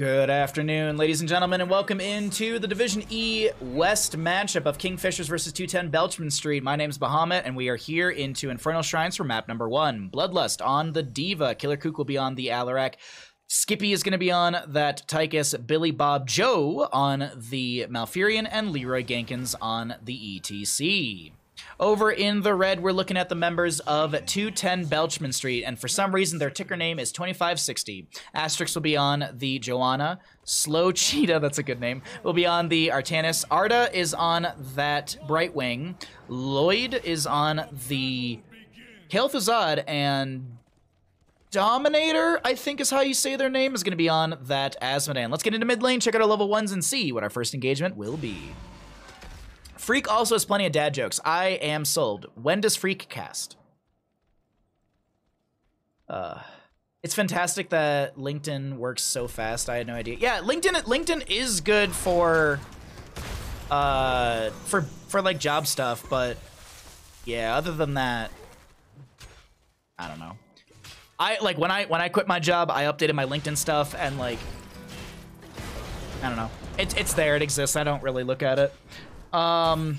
Good afternoon, ladies and gentlemen, and welcome into the Division E West matchup of KingFishers versus 210 Blechman Street. My name's Bahamut, and we are here into Infernal Shrines for map number 1. Bloodlust on the Diva. Killer Kook will be on the Alarak. Skippy is going to be on that Tychus. Billy Bob Joe on the Malfurion, and Leroy Gankins on the ETC. Over in the red, we're looking at the members of 210 Blechman Street, and for some reason, their ticker name is 2560. Asterix will be on the Joanna. Slow Cheetah, that's a good name, will be on the Artanis. Arda is on that Brightwing. Lloyd is on the Kel'Thuzad, and Dominator, I think is how you say their name, is going to be on that Asmodan. Let's get into mid lane, check out our level 1s, and see what our first engagement will be. Freak also has plenty of dad jokes. I am sold. When does Freak cast? It's fantastic that LinkedIn works so fast. I had no idea. Yeah, LinkedIn is good for like job stuff, but yeah, other than that, I don't know. When I quit my job, I updated my LinkedIn stuff, and like, I don't know. It's there. It exists. I don't really look at it. Also,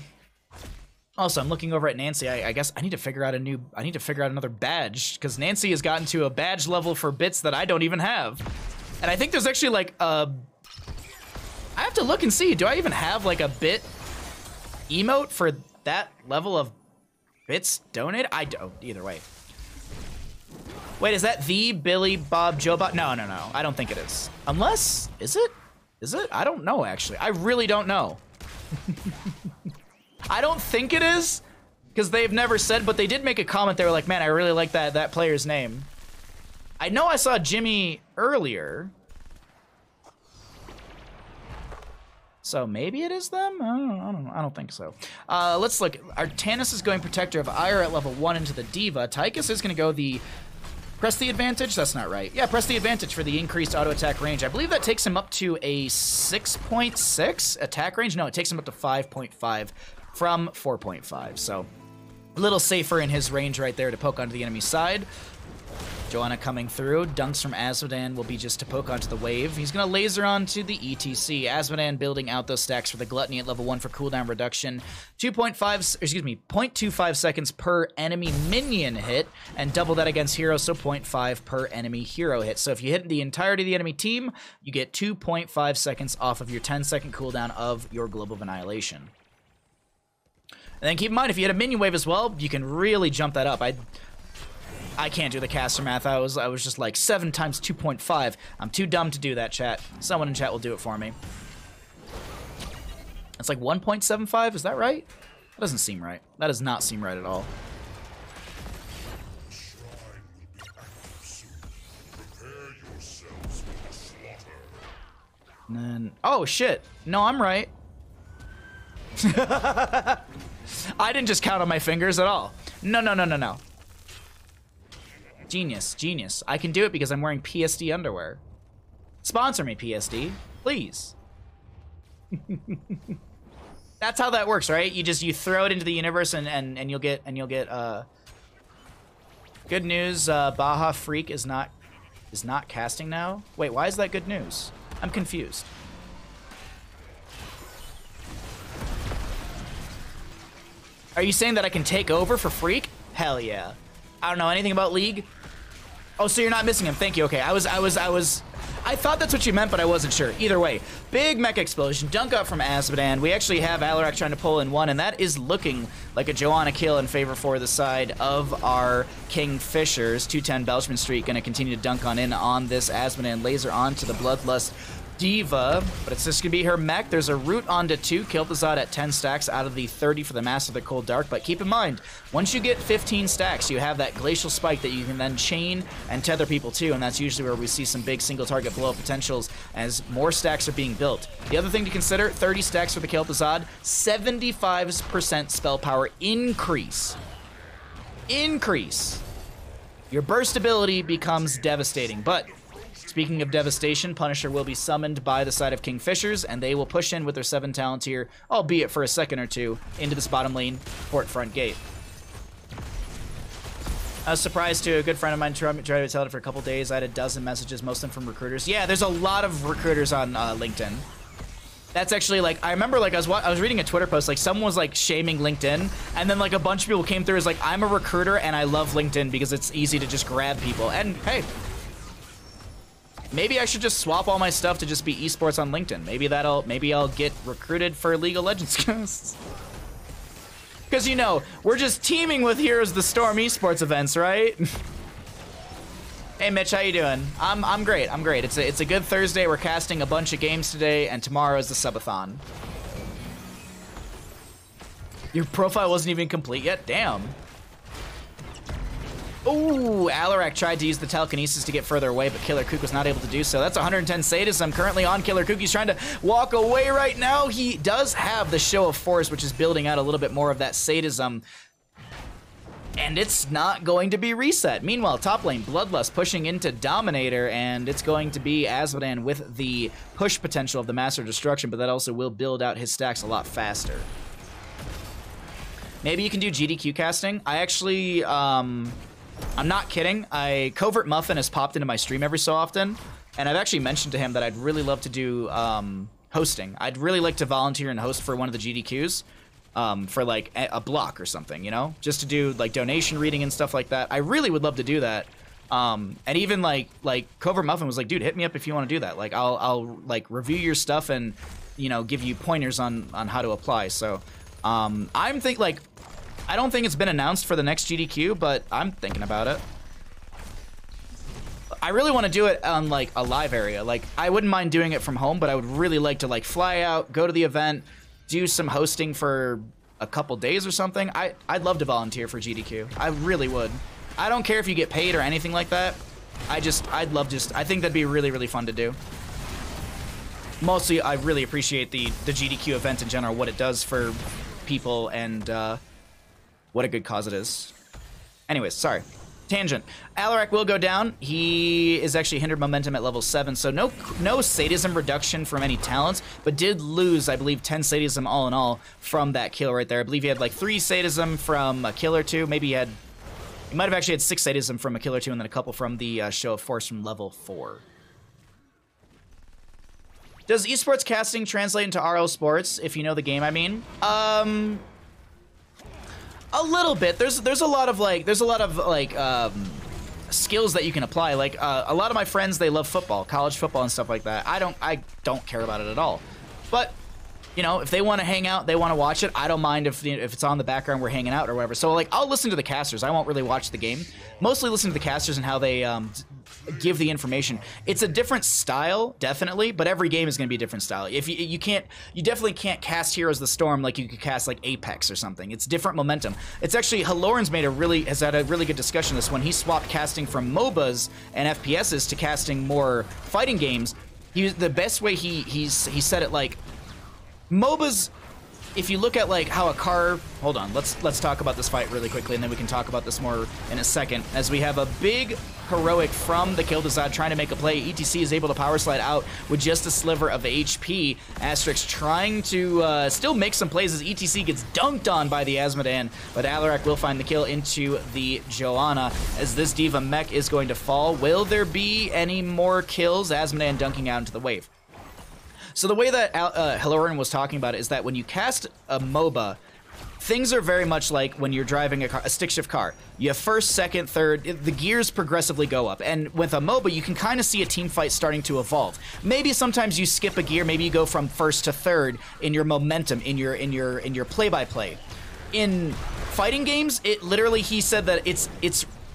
I'm looking over at Nancy. I guess I need to figure out another badge, because Nancy has gotten to a badge level for bits that I don't even have. And I think there's actually like I have to look and see, do I even have like a bit emote for that level of bits donated? I don't, either way. Wait, is that the Billy Bob Joe bot? No, I don't think it is. Unless, is it? I don't know, actually. I really don't know. I don't think it is, because they've never said, but they did make a comment. They were like, man, I really like that player's name. I know I saw Jimmy earlier, so maybe it is them? I don't think so. Let's look. Artanis is going Protector of Ire at level 1 into the Diva. Tychus is going to go the Press the Advantage? That's not right. Yeah, Press the Advantage for the increased auto attack range. I believe that takes him up to a 6.6 attack range. No, it takes him up to 5.5 from 4.5. So a little safer in his range right there to poke onto the enemy side. Joanna coming through. Dunks from Asmodan will be just to poke onto the wave. He's going to laser onto the ETC. Asmodan building out those stacks for the Gluttony at level 1 for cooldown reduction. 0.25 seconds per enemy minion hit, and double that against heroes, so 0.5 per enemy hero hit. So if you hit the entirety of the enemy team, you get 2.5 seconds off of your 10-second cooldown of your Globe of Annihilation. And then keep in mind, if you hit a minion wave as well, you can really jump that up. I can't do the caster math. I was just like 7 times 2.5. I'm too dumb to do that, chat. Someone in chat will do it for me. It's like 1.75, is that right? That doesn't seem right. That does not seem right at all. And then, oh shit. No, I'm right. I didn't just count on my fingers at all. No. Genius. I can do it because I'm wearing PSD underwear. Sponsor me, PSD, please. That's how that works, right? You throw it into the universe and you'll get good news. Baja Freak is not casting now. Wait, why is that good news? I'm confused. Are you saying that I can take over for Freak? Hell yeah. I don't know anything about League. Oh, so you're not missing him. Thank you. Okay, I thought that's what you meant, but I wasn't sure. Either way, big mech explosion, dunk up from Asmodan. We actually have Alarak trying to pull in one, and that is looking like a Joanna kill in favor for the side of our KingFishers. 210 Blechman Street going to continue to dunk in on this Asmodan. Laser onto the Bloodlust Diva, but it's just gonna be her mech. There's a root onto 2. Kel'Thuzad at 10 stacks out of the 30 for the Master of the Cold Dark. But keep in mind, once you get 15 stacks, you have that glacial spike that you can then chain and tether people to, and that's usually where we see some big single target blow up potentials as more stacks are being built. The other thing to consider: 30 stacks for the Kel'Thuzad, 75% spell power increase. Your burst ability becomes devastating, but speaking of devastation, Punisher will be summoned by the side of KingFishers, and they will push in with their 7 talents here, albeit for a second or two, into this bottom lane port front gate. I was surprised too. A good friend of mine tried to tell it for a couple days. I had a dozen messages, most of them from recruiters. Yeah, there's a lot of recruiters on LinkedIn. That's actually like, I remember like I was reading a Twitter post, like someone was like shaming LinkedIn, and then like a bunch of people came through as like, I'm a recruiter and I love LinkedIn because it's easy to just grab people. And hey, maybe I should just swap all my stuff to just be esports on LinkedIn. Maybe I'll get recruited for League of Legends. Because, you know, we're just teaming with Heroes of the Storm esports events, right? Hey, Mitch, how you doing? I'm great. I'm great. It's a good Thursday. We're casting a bunch of games today, and tomorrow is the subathon. Your profile wasn't even complete yet? Damn. Ooh, Alarak tried to use the telekinesis to get further away, but Killer Kook was not able to do so. That's 110 sadism currently on Killer Kook. He's trying to walk away right now. He does have the Show of Force, which is building out a little bit more of that sadism. And it's not going to be reset. Meanwhile, top lane, Bloodlust pushing into Dominator, and it's going to be Azmodan with the push potential of the Master of Destruction, but that also will build out his stacks a lot faster. Maybe you can do GDQ casting. I actually, I'm not kidding. Covert Muffin has popped into my stream every so often, and I've actually mentioned to him that I'd really love to do hosting. I'd really like to volunteer and host for one of the GDQs for like a block or something, you know? Just to do like donation reading and stuff like that. I really would love to do that. And even like Covert Muffin was like, dude, hit me up if you want to do that. Like I'll like review your stuff and, you know, give you pointers on how to apply. So I don't think it's been announced for the next GDQ, but I'm thinking about it. I really want to do it on like a live area. Like I wouldn't mind doing it from home, but I would really like to like fly out, go to the event, do some hosting for a couple days or something. I'd love to volunteer for GDQ. I really would. I don't care if you get paid or anything like that. I think that'd be really, really fun to do. Mostly, I really appreciate the GDQ event in general, what it does for people, and what a good cause it is. Anyways, sorry. Tangent. Alarak will go down. He is actually hindered momentum at level 7, so no sadism reduction from any talents, but did lose, I believe, 10 sadism all in all from that kill right there. I believe he had like 3 sadism from a kill or 2. Maybe he might have actually had 6 sadism from a kill or 2, and then a couple from the Show of Force from level 4. Does esports casting translate into RL sports, if you know the game, I mean? A little bit. There's a lot of skills that you can apply. Like a lot of my friends, they love football, college football and stuff like that. I don't care about it at all. But you know, if they want to hang out, they want to watch it. I don't mind if it's on the background, we're hanging out or whatever. So like, I'll listen to the casters. I won't really watch the game. Mostly listen to the casters and how they give the information. It's a different style, definitely, but every game is going to be a different style. If you definitely can't cast Heroes of the Storm like you could cast like Apex or something. It's different momentum. It's actually, Haloran's has had a really good discussion this when he swapped casting from MOBAs and FPSs to casting more fighting games. The best way he said it, like, MOBAs, if you look at like how a car, hold on, let's talk about this fight really quickly, and then we can talk about this more in a second. As we have a big heroic from the Kildazad trying to make a play. ETC is able to power slide out with just a sliver of HP. Asterix trying to still make some plays as ETC gets dunked on by the Azmodan, but Alarak will find the kill into the Joanna as this Diva mech is going to fall. Will there be any more kills? Azmodan dunking out into the wave. So the way that Haloran was talking about it is that when you cast a MOBA, things are very much like when you're driving a stick shift car. You have first, second, third, the gears progressively go up. And with a MOBA, you can kind of see a team fight starting to evolve. Maybe sometimes you skip a gear, maybe you go from first to third in your momentum, in your play-by-play. In fighting games, it literally, he said that it's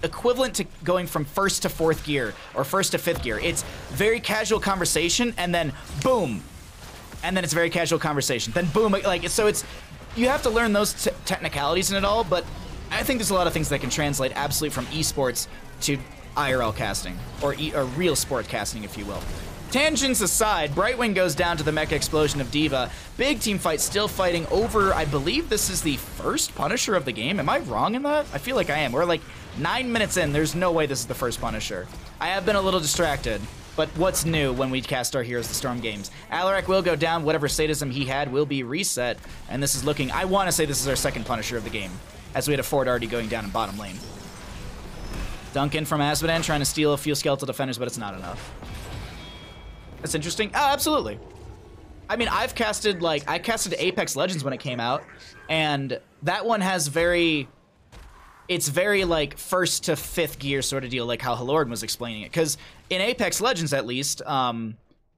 equivalent to going from first to fourth gear or first to fifth gear. It's very casual conversation and then boom, and then it's very casual conversation, then boom, like, so it's, you have to learn those technicalities in it all, but I think there's a lot of things that can translate absolutely from esports to IRL casting or real sport casting, if you will. Tangents aside, Brightwing goes down to the mecha explosion of Diva. Big team fight still fighting over, I believe this is the first Punisher of the game. Am I wrong in that? I feel like I am. We're like 9 minutes in. There's no way this is the first Punisher. I have been a little distracted, but what's new when we cast our Heroes of the Storm games? Alarak will go down. Whatever sadism he had will be reset, and this is looking, I want to say this is our second Punisher of the game, as we had a Ford already going down in bottom lane. Duncan from Azmodan trying to steal a few skeletal defenders, but it's not enough. That's interesting. Oh, absolutely. I mean, I casted Apex Legends when it came out, and that one has it's very like first to fifth gear sort of deal, like how Halord was explaining it. Because in Apex Legends, at least,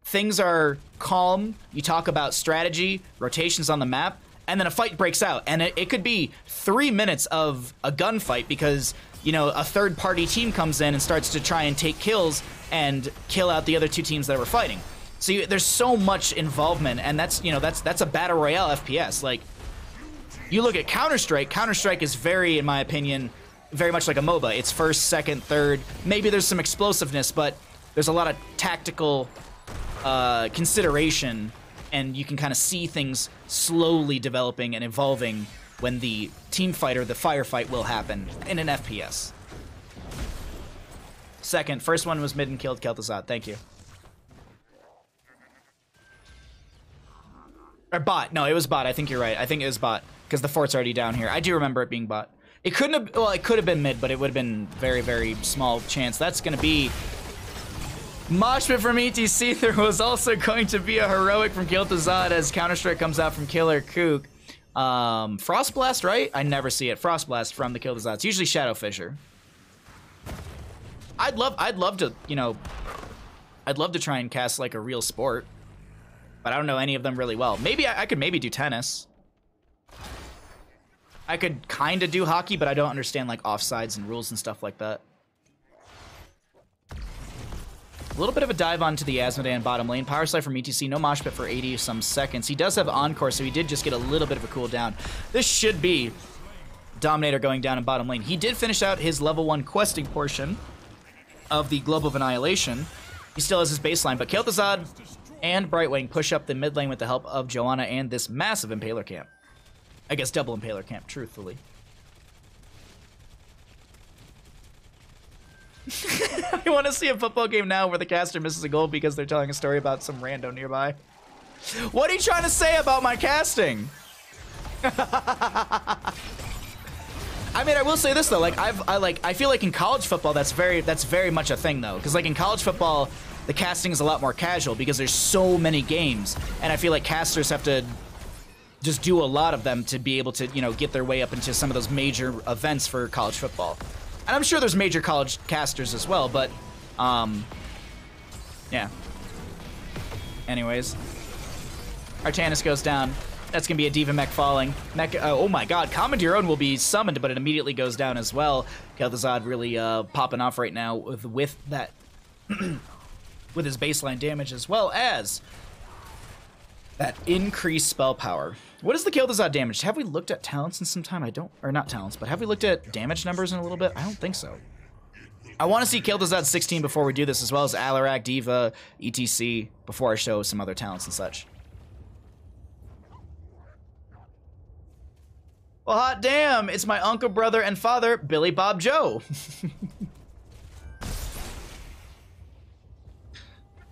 things are calm. You talk about strategy, rotations on the map, and then a fight breaks out. And it could be 3 minutes of a gunfight because, you know, a third-party team comes in and starts to try and take kills and kill out the other two teams that were fighting. So there's so much involvement, and that's a battle royale FPS. Like, you look at Counter-Strike. Counter-Strike is very, in my opinion, very much like a MOBA. It's first, second, third. Maybe there's some explosiveness, but there's a lot of tactical consideration, and you can kind of see things slowly developing and evolving when the team fight or the firefight will happen in an FPS. Second, first one was mid and killed Kel'Thuzad. Thank you. Or bot. No, it was bot. I think you're right. I think it was bot because the fort's already down here. I do remember it being bot. It couldn't have. Well, it could have been mid, but it would have been very, very small chance. That's going to be Moshpit from ETC. There was also going to be a heroic from Kel'Thuzad as Counter-Strike comes out from Killer Kook. Frost Blast, right? I never see it. Frost Blast from the Kel'Thuzad. It's usually Shadow Fissure. I'd love to, you know, I'd love to try and cast like a real sport, but I don't know any of them really well. Maybe I could maybe do tennis. I could kind of do hockey, but I don't understand like offsides and rules and stuff like that. A little bit of a dive onto the Azmodan bottom lane. Power Slide from ETC, no mosh pit for 80 some seconds. He does have Encore, so he did just get a little bit of a cooldown. This should be Dominator going down in bottom lane. He did finish out his level 1 questing portion of the Globe of Annihilation. He still has his baseline, but Kel'Thuzad and Brightwing push up the mid lane with the help of Joanna and this massive Impaler camp. I guess double Impaler camp, truthfully. I want to see a football game now where the caster misses a goal because they're telling a story about some rando nearby. What are you trying to say about my casting? I mean, I will say this though, like I feel like in college football that's very much a thing though, because like in college football the casting is a lot more casual because there's so many games, and I feel like casters have to just do a lot of them to be able to, you know, get their way up into some of those major events for college football. And I'm sure there's major college casters as well, but yeah. Anyways, Artanis goes down. That's gonna be a Diva mech falling. Oh my god, Commandeer Odin will be summoned, but it immediately goes down as well. Kel'Thuzad really popping off right now with that with his baseline damage, as well as that increased spell power. What is the Kel'Thuzad damage? Have we looked at talents in some time? I don't, or not talents, but have we looked at damage numbers in a little bit? I don't think so. I want to see Kel'Thuzad 16 before we do this, as well as Alarak, Diva, ETC, before I show some other talents and such. Well, hot damn, it's my uncle, brother, and father, Billy Bob Joe.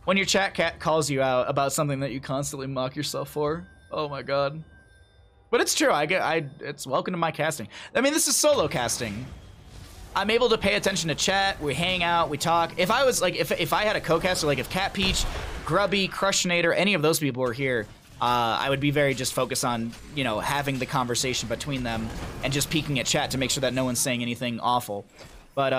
When your chat cat calls you out about something that you constantly mock yourself for. Oh my god. But it's true, it's welcome to my casting. I mean, this is solo casting. I'm able to pay attention to chat, we hang out, we talk. If I was like, if I had a co-caster, like if Cat Peach, Grubby, Crushinator, any of those people were here, I would be very just focused on, you know, having the conversation between them and just peeking at chat to make sure that no one's saying anything awful. But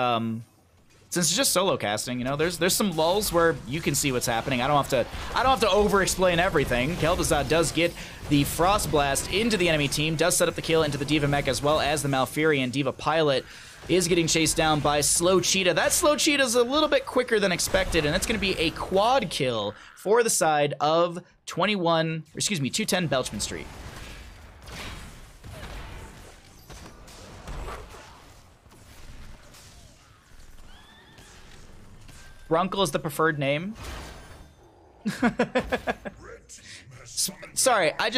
since it's just solo casting, you know, there's some lulls where you can see what's happening. I don't have to over-explain everything. Kel'Thuzad does get the Frost Blast into the enemy team, does set up the kill into the Diva mech as well as the Malfurion. Diva Pilot is getting chased down by Slow Cheetah. That Slow Cheetah is a little bit quicker than expected, and that's going to be a quad kill for the side of 210 Belchman Street. Runkle is the preferred name. Sorry, I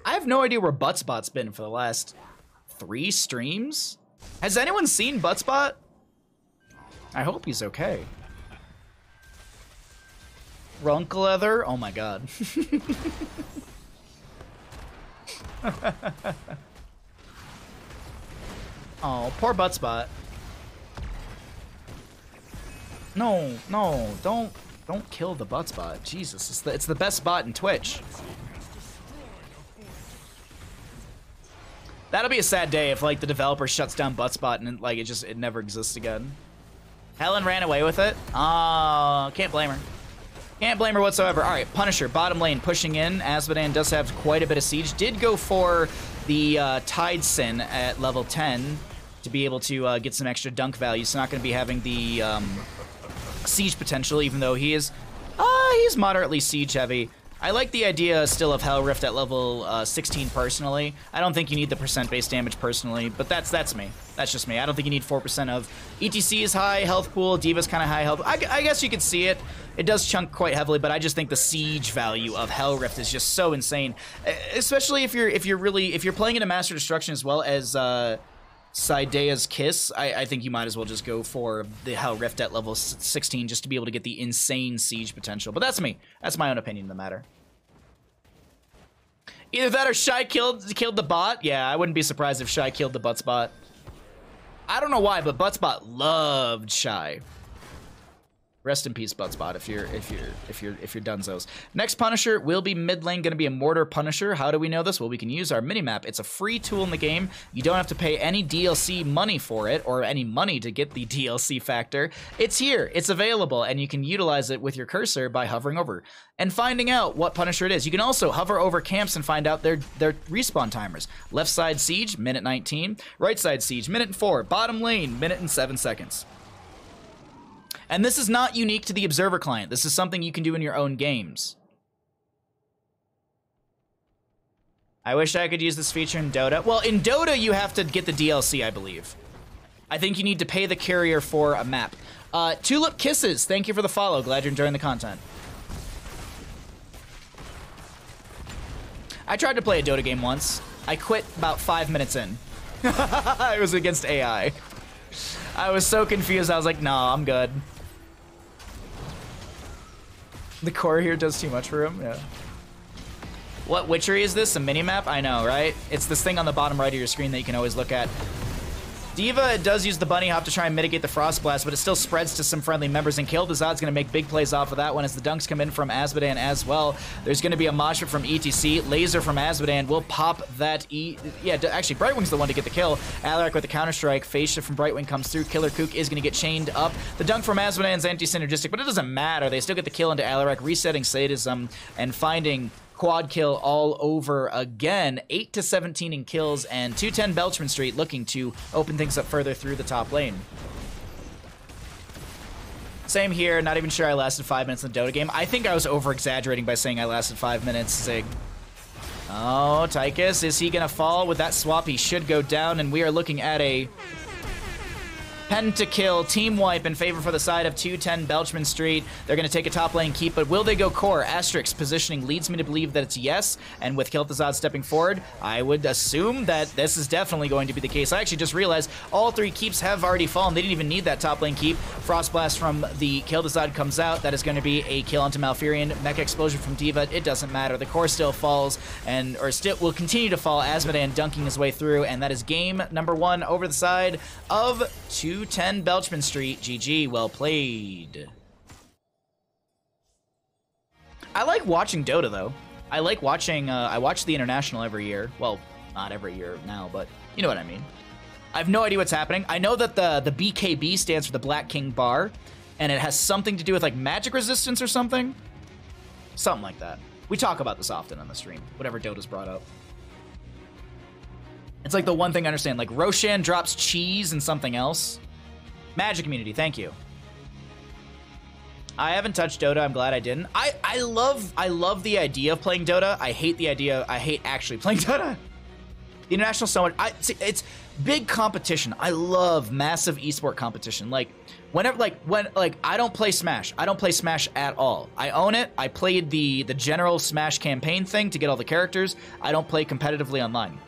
have no idea where Buttsbot's been for the last 3 streams. Has anyone seen Buttsbot? I hope he's okay. Runkle Leather? Oh my god. Oh, poor Buttsbot. No, no, don't kill the butt spot. Jesus, it's the best spot in Twitch. That'll be a sad day if like the developer shuts down butt spot and like it never exists again. Helen ran away with it. Oh, can't blame her. Can't blame her whatsoever. All right, Punisher, bottom lane, pushing in. Azmodan does have quite a bit of siege. Did go for the Tide Sin at level 10 to be able to get some extra dunk value. So not going to be having the siege potential, even though he's moderately siege heavy. I like the idea still of Hell Rift at level 16 personally. I don't think you need the percent base damage personally, but that's me. That's just me. I don't think you need 4% of ETC is high health pool, Diva's kind of high health. I guess you could see it. It does chunk quite heavily, but I just think the siege value of Hell Rift is just so insane, especially if you're playing into Master Destruction as well as Saidea's Kiss. I think you might as well just go for the Hell Rift at level 16 just to be able to get the insane siege potential. But that's me. That's my own opinion in the matter. Either that or Shy killed the bot. Yeah, I wouldn't be surprised if Shy killed the butt spot. I don't know why, but butt spot loved Shy. Rest in peace, Buttspot, if you're dunzos. Next Punisher will be mid lane, gonna be a Mortar Punisher. How do we know this? Well, we can use our minimap. It's a free tool in the game. You don't have to pay any DLC money for it, or any money to get the DLC factor. It's here, it's available, and you can utilize it with your cursor by hovering over and finding out what Punisher it is. You can also hover over camps and find out their respawn timers. Left side Siege, minute 19. Right side Siege, minute 4. Bottom lane, minute and 7 seconds. And this is not unique to the Observer client. This is something you can do in your own games. I wish I could use this feature in Dota. Well, in Dota, you have to get the DLC, I believe. I think you need to pay the carrier for a map. Tulip Kisses, thank you for the follow. Glad you're enjoying the content. I tried to play a Dota game once. I quit about 5 minutes in. It was against AI. I was so confused, I was like, nah, I'm good. The core here does too much for him, yeah. What witchery is this? A minimap? I know, right? It's this thing on the bottom right of your screen that you can always look at. Diva does use the bunny hop to try and mitigate the frost blast, but it still spreads to some friendly members, and Kildazad's gonna make big plays off of that one as the dunks come in from Azmodan as well. There's gonna be a mosh pit from ETC. Laser from Azmodan will pop that actually, Brightwing's the one to get the kill. Alarak with the counter-strike. Phase shift from Brightwing comes through. Killer Kook is gonna get chained up. The dunk from Azmodan's anti-synergistic, but it doesn't matter. They still get the kill into Alarak, resetting sadism and finding quad kill all over again. 8 to 17 in kills, and 210 Belchman Street looking to open things up further through the top lane. Same here, not even sure I lasted 5 minutes in the Dota game. I think I was over-exaggerating by saying I lasted 5 minutes, Zig. Oh, Tychus, is he gonna fall? With that swap, he should go down, and we are looking at a pentakill team wipe in favor for the side of 210 Belchman Street. They're going to take a top lane keep, but will they go core? Asterix positioning leads me to believe that it's yes, and with Kiltazad stepping forward, I would assume that this is definitely going to be the case. I actually just realized all 3 keeps have already fallen. They didn't even need that top lane keep. Frost Blast from the Kiltazad comes out. That is going to be a kill onto Malfurion. Mecha Explosion from Diva. It doesn't matter. The core still falls, or still will continue to fall. Azmodan dunking his way through, and that is game number 1 over the side of 210 Belchman Street. GG, well played. I like watching Dota, though. I like watching, I watch the International every year. Well, not every year now, but you know what I mean. I have no idea what's happening. I know that the BKB stands for the Black King Bar, and it has something to do with, like, magic resistance or something. Something like that. We talk about this often on the stream, whatever Dota's brought up. It's like the one thing I understand, like Roshan drops cheese and something else. Magic community, thank you. I haven't touched Dota, I'm glad I didn't. I love the idea of playing Dota. I hate the idea, I hate actually playing Dota. The International so much, it's big competition. I love massive esport competition. Like, whenever, when I don't play Smash. I don't play Smash at all. I own it. I played the general Smash campaign thing to get all the characters. I don't play competitively online.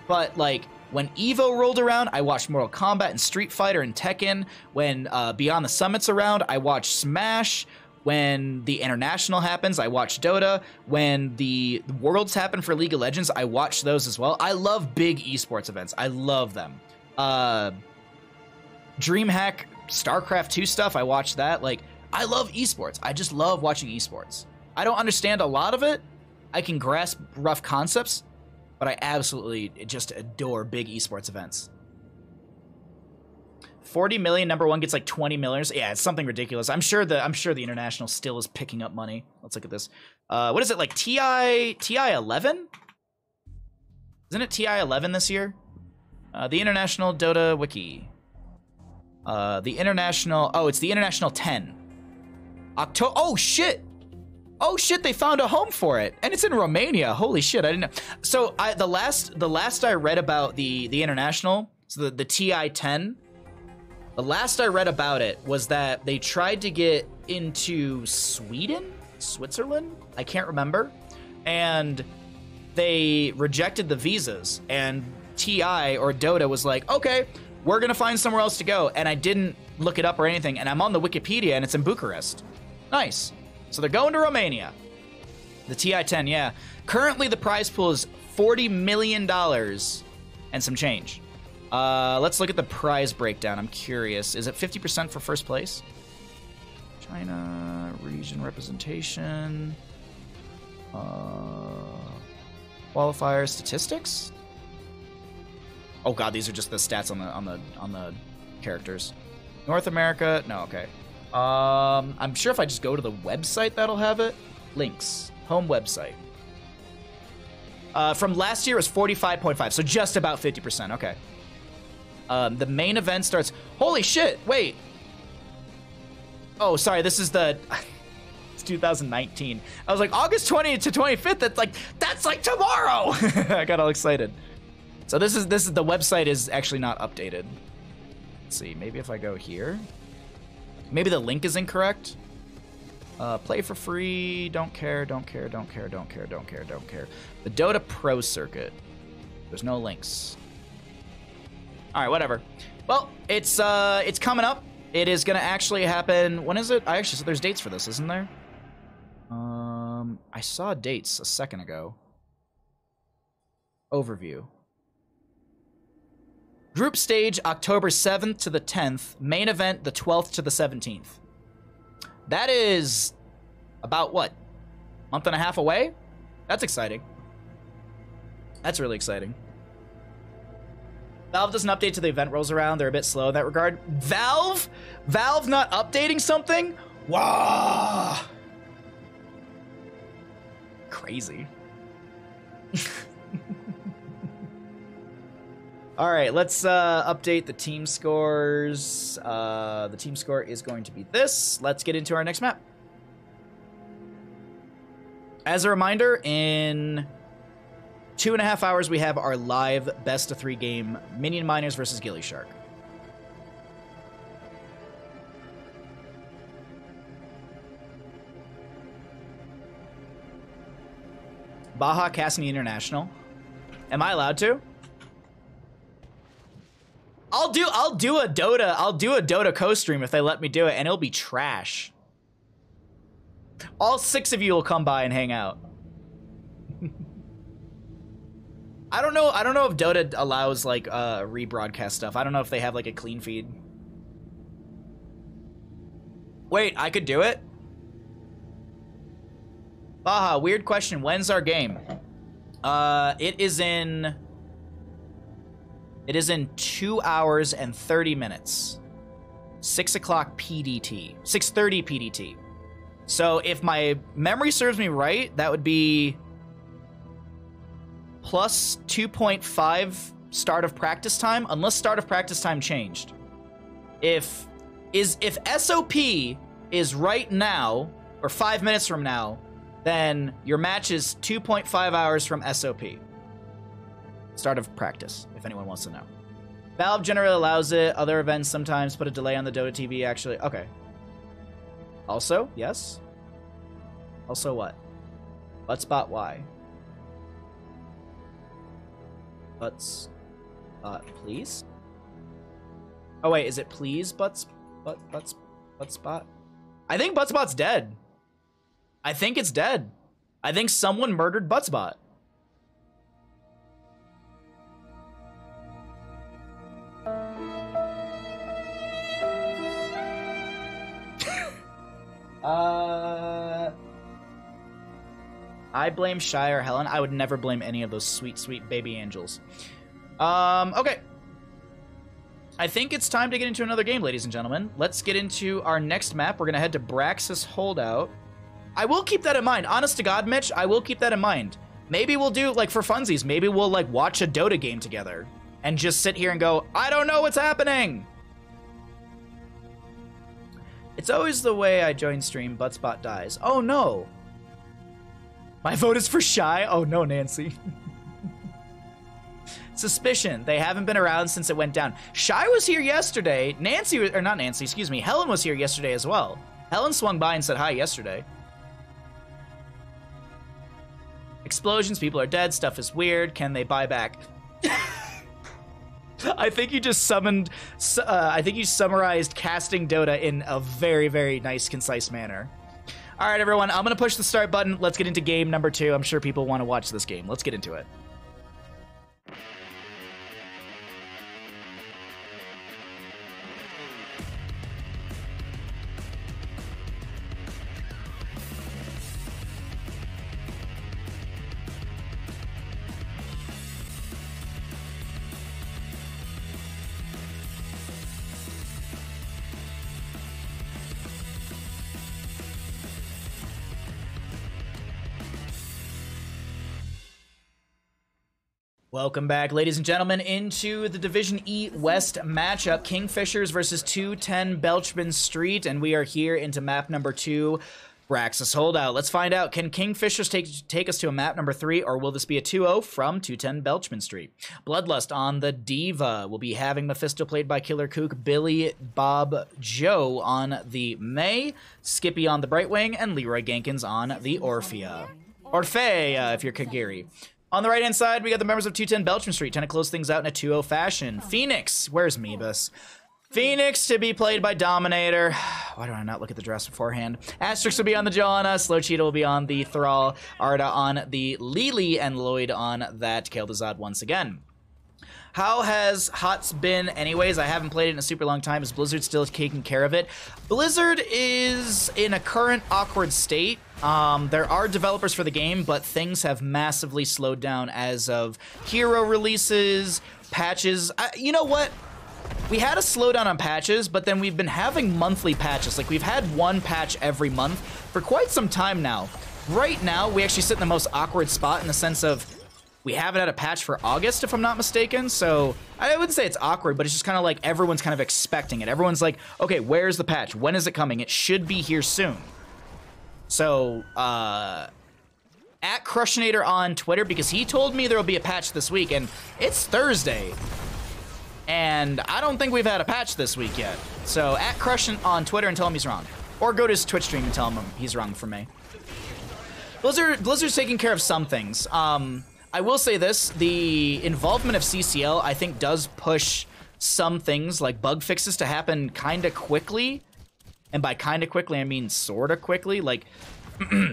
But, like, when EVO rolled around, I watched Mortal Kombat and Street Fighter and Tekken. When Beyond the Summit's around, I watched Smash. When the International happens, I watch Dota. When the Worlds happen for League of Legends, I watch those as well. I love big esports events. I love them. DreamHack StarCraft 2 stuff, I watch that. Like, I love esports. I just love watching esports. I don't understand a lot of it. I can grasp rough concepts, but I absolutely just adore big esports events. 40 million, number one gets like 20 million. Yeah, it's something ridiculous. I'm sure the international still is picking up money. Let's look at this. What is it, like TI 11? Isn't it TI 11 this year? The International Dota Wiki. The International, oh, it's the International 10. October, oh shit! Oh shit, they found a home for it. And it's in Romania. Holy shit, I didn't know. So the last I read about the International, so the TI 10, the last I read about it was that they tried to get into Switzerland? I can't remember. And they rejected the visas, and TI or Dota was like, okay, we're gonna find somewhere else to go. And I didn't look it up or anything, and I'm on the Wikipedia, and it's in Bucharest. Nice. So they're going to Romania. The TI-10, yeah. Currently, the prize pool is $40 million and some change. Let's look at the prize breakdown. I'm curious. Is it 50% for first place? China, region representation. Qualifier statistics? Oh god, these are just the stats on the characters. North America, no, okay. I'm sure if I just go to the website, that'll have it. Links, home website. From last year was 45.5, so just about 50%. Okay. The main event starts. Holy shit! Wait. Oh, sorry. This is the. It's 2019. I was like August 20th to 25th. That's like tomorrow. I got all excited. So this is the website is actually not updated. Let's see. Maybe if I go here. Maybe the link is incorrect. Play for free. Don't care. Don't care. Don't care. Don't care. Don't care. Don't care. The Dota Pro Circuit. There's no links. All right, whatever. Well, it's coming up. It is gonna actually happen. When is it? So there's dates for this, isn't there? I saw dates a second ago. Overview. Group stage, October 7th to the 10th. Main event, the 12th to the 17th. That is about, what? Month and a half away? That's exciting. That's really exciting. Valve doesn't update till the event rolls around. They're a bit slow in that regard. Valve? Valve not updating something? Wow. Crazy. All right, let's update the team scores. The team score is going to be this. Let's get into our next map. As a reminder, in 2.5 hours, we have our live best-of-3 game, Minion Miners versus Ghillie Shark. Baja casting International. Am I allowed to? I'll do a Dota co-stream if they let me do it, and it'll be trash. All 6 of you will come by and hang out. I don't know if Dota allows like rebroadcast stuff. I don't know if they have like a clean feed. Wait, I could do it? Baja, weird question. When's our game? It is in 2 hours and 30 minutes. 6 o'clock PDT. 6:30 PDT. So if my memory serves me right, that would be plus 2.5 start of practice time, unless start of practice time changed. If SOP is right now, or 5 minutes from now, then your match is 2.5 hours from SOP. Start of practice, if anyone wants to know. Valve generally allows it. Other events sometimes put a delay on the Dota TV, actually. Okay. Also, yes. Also what? Buttspot Y. Butts. Please? Oh wait, is it please Buttspot? I think Buttspot's dead. I think it's dead. I think someone murdered Buttspot. I blame Shy or Helen. I would never blame any of those sweet, sweet baby angels. Okay. I think it's time to get into another game, ladies and gentlemen. Let's get into our next map. We're going to head to Braxis Holdout. I will keep that in mind. Honest to God, Mitch, I will keep that in mind. Maybe we'll do, like, for funsies, maybe we'll, like, watch a Dota game together and just sit here and go, I don't know what's happening. It's always the way I join stream, Buttspot dies. Oh, no. My vote is for Shy. Oh, no, Nancy. Suspicion. They haven't been around since it went down. Shy was here yesterday. Nancy, or not Nancy, excuse me. Helen was here yesterday as well. Helen swung by and said hi yesterday. Explosions, people are dead, stuff is weird. Can they buy back? I think you just summoned, I think you summarized casting Dota in a very, very nice, concise manner. All right, everyone, I'm going to push the start button. Let's get into game number 2. I'm sure people want to watch this game. Let's get into it. Welcome back, ladies and gentlemen, into the Division E West matchup, KingFishers versus 210 Belchman Street, and we are here into map number 2, Braxis Holdout. Let's find out, can KingFishers take us to a map number 3, or will this be a 2-0 from 210 Belchman Street? Bloodlust on the Diva. We'll be having Mephisto played by Killer Kook, Billy, Bob, Joe on the May, Skippy on the Brightwing, and Leroy Gankins on the Orphea. Orphea, if you're Kagiri. On the right-hand side, we got the members of 210 Belchman Street trying to close things out in a 2-0 fashion. Phoenix, where's Meebus? Phoenix to be played by Dominator. Why do I not look at the dress beforehand? Asterix will be on the Johanna, Slow Cheetah will be on the Thrall, Arda on the Lily, and Lloyd on that Kael'Thuzad once again. How has HOTS been anyways? I haven't played it in a super long time. Is Blizzard still taking care of it? Blizzard is in a current awkward state. There are developers for the game, but things have massively slowed down as of hero releases, patches. You know what? We had a slowdown on patches, but then we've been having monthly patches. Like, we've had one patch every month for quite some time now. Right now, we actually sit in the most awkward spot in the sense of we haven't had a patch for August, if I'm not mistaken, so I wouldn't say it's awkward, but it's just kind of like everyone's kind of expecting it. Everyone's like, okay, where's the patch? When is it coming? It should be here soon. So, at Crushinator on Twitter, because he told me there will be a patch this week, and it's Thursday, and I don't think we've had a patch this week yet. So, at Crush on Twitter and tell him he's wrong. Or go to his Twitch stream and tell him he's wrong for me. Blizzard's taking care of some things. I will say this, the involvement of CCL, I think, does push some things, like bug fixes, to happen kind of quickly. And by kind of quickly, I mean sort of quickly. Like,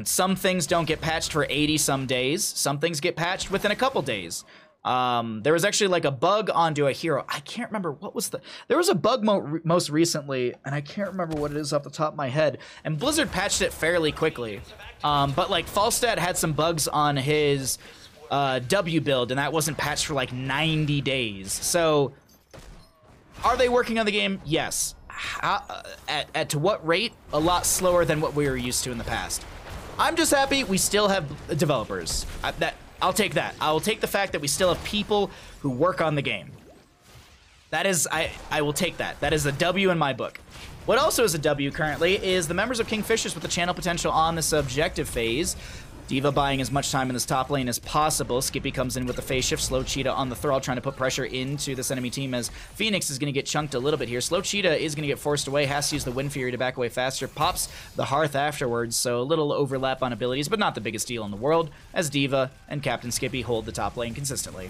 some things don't get patched for 80-some days. Some things get patched within a couple days. There was actually, like, a bug onto a hero. I can't remember what was the... There was a bug most recently, and I can't remember what it is off the top of my head. And Blizzard patched it fairly quickly. But, like, Falstad had some bugs on his... W build, and that wasn't patched for like 90 days. So, are they working on the game? Yes. At to what rate? A lot slower than what we were used to in the past. I'm just happy we still have developers. I'll take that. I will take the fact that we still have people who work on the game. That is, I will take that. That is a W in my book. What also is a W currently is the members of KingFishers with the channel potential on this objective phase. Diva buying as much time in this top lane as possible. Skippy comes in with the phase shift. Slow Cheetah on the Thrall trying to put pressure into this enemy team as Phoenix is going to get chunked a little bit here. Slow Cheetah is going to get forced away. Has to use the Wind Fury to back away faster. Pops the Hearth afterwards, so a little overlap on abilities, but not the biggest deal in the world as Diva and Captain Skippy hold the top lane consistently.